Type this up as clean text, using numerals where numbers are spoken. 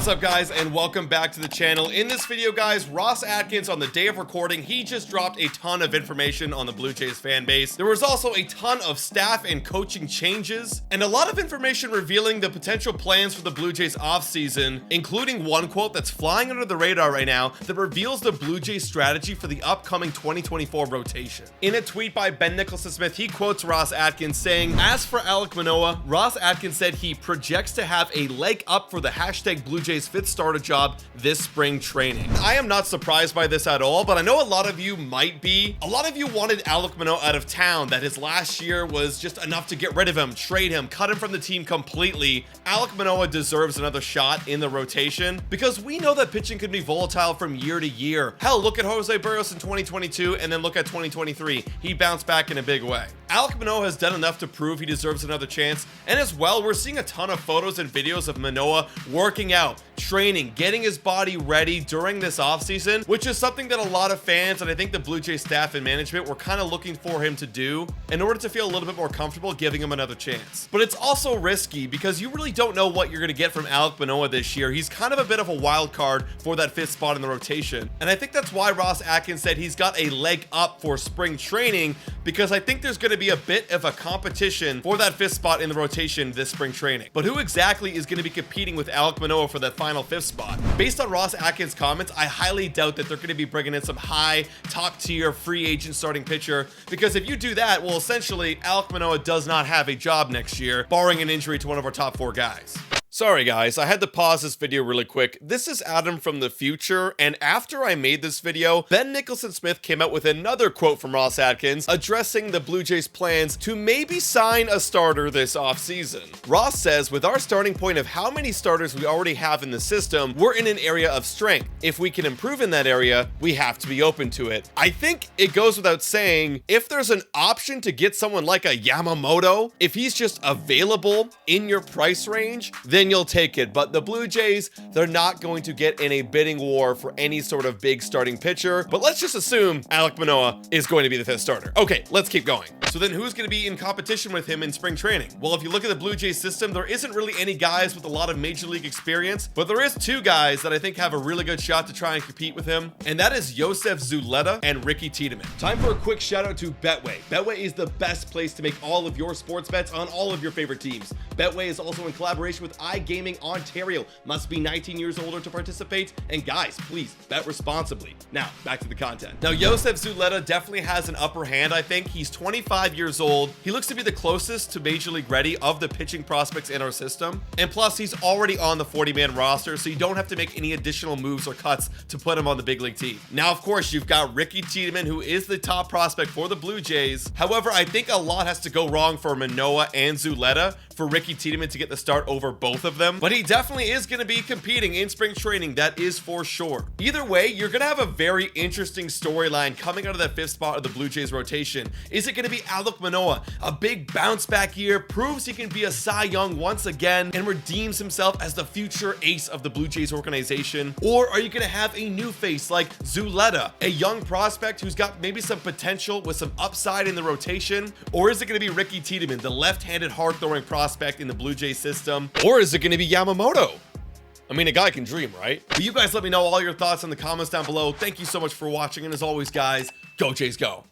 What's up, guys, and welcome back to the channel. In this video, guys, Ross Atkins, on the day of recording, he just dropped a ton of information on the Blue Jays fan base. There was also a ton of staff and coaching changes, and a lot of information revealing the potential plans for the Blue Jays offseason, including one quote that's flying under the radar right now that reveals the Blue Jays strategy for the upcoming 2024 rotation. In a tweet by Ben Nicholson-Smith, he quotes Ross Atkins saying, "As for Alek Manoah, Ross Atkins said he projects to have a leg up for the hashtag Blue Jays fifth starter job this spring training." I am not surprised by this at all, but I know a lot of you might be. A lot of you wanted Alek Manoah out of town, that his last year was just enough to get rid of him, trade him, cut him from the team completely. Alek Manoah deserves another shot in the rotation because we know that pitching can be volatile from year to year. Hell, look at Jose Berrios in 2022 and then look at 2023. He bounced back in a big way. Alek Manoah has done enough to prove he deserves another chance, and as well, we're seeing a ton of photos and videos of Manoah working out, training, getting his body ready during this offseason, which is something that a lot of fans and I think the Blue Jays staff and management were kind of looking for him to do in order to feel a little bit more comfortable giving him another chance. But it's also risky because you really don't know what you're going to get from Alek Manoah this year. He's kind of a bit of a wild card for that fifth spot in the rotation, and I think that's why Ross Atkins said he's got a leg up for spring training, because I think there's going to be a bit of a competition for that fifth spot in the rotation this spring training. But who exactly is going to be competing with Alek Manoah for that final fifth spot? Based on Ross Atkins' comments, I highly doubt that they're going to be bringing in some high, top-tier free agent starting pitcher, because if you do that, well, essentially, Alek Manoah does not have a job next year, barring an injury to one of our top four guys. Sorry guys, I had to pause this video really quick. This is Adam from the future, and after I made this video, Ben Nicholson-Smith came out with another quote from Ross Atkins addressing the Blue Jays' plans to maybe sign a starter this offseason. Ross says, "With our starting point of how many starters we already have in the system, we're in an area of strength. If we can improve in that area, we have to be open to it." I think it goes without saying, if there's an option to get someone like a Yamamoto, if he's just available in your price range, then you'll take it. But the Blue Jays, they're not going to get in a bidding war for any sort of big starting pitcher. But let's just assume Alek Manoah is going to be the fifth starter. Okay, let's keep going. So then who's going to be in competition with him in spring training? Well, if you look at the Blue Jays system, there isn't really any guys with a lot of major league experience, but there is two guys that I think have a really good shot to try and compete with him, and that is Joseph Zuleta and Ricky Tiedemann. Time for a quick shout out to Betway. Betway is the best place to make all of your sports bets on all of your favorite teams. Betway is also in collaboration with iGaming Ontario. Must be 19 years older to participate, and guys, please bet responsibly. Now, back to the content. Now, Joseph Zuleta definitely has an upper hand, I think. He's 25 years old. He looks to be the closest to Major League ready of the pitching prospects in our system, and plus, he's already on the 40-man roster, so you don't have to make any additional moves or cuts to put him on the big league team. Now, of course, you've got Ricky Tiedemann, who is the top prospect for the Blue Jays. However, I think a lot has to go wrong for Manoah and Zuleta for Ricky Tiedemann to get the start over both of them, but he definitely is going to be competing in spring training, that is for sure. Either way, you're going to have a very interesting storyline coming out of that fifth spot of the Blue Jays rotation. Is it going to be Alek Manoah, a big bounce back year, proves he can be a Cy Young once again and redeems himself as the future ace of the Blue Jays organization? Or are you going to have a new face like Zuleta, a young prospect who's got maybe some potential with some upside in the rotation? Or is it going to be Ricky Tiedemann, the left-handed hard-throwing prospect in the Blue Jays system? Or is it going to be Yamamoto? I mean, a guy can dream, right? But you guys let me know all your thoughts in the comments down below. Thank you so much for watching, and as always, guys, go Jays go.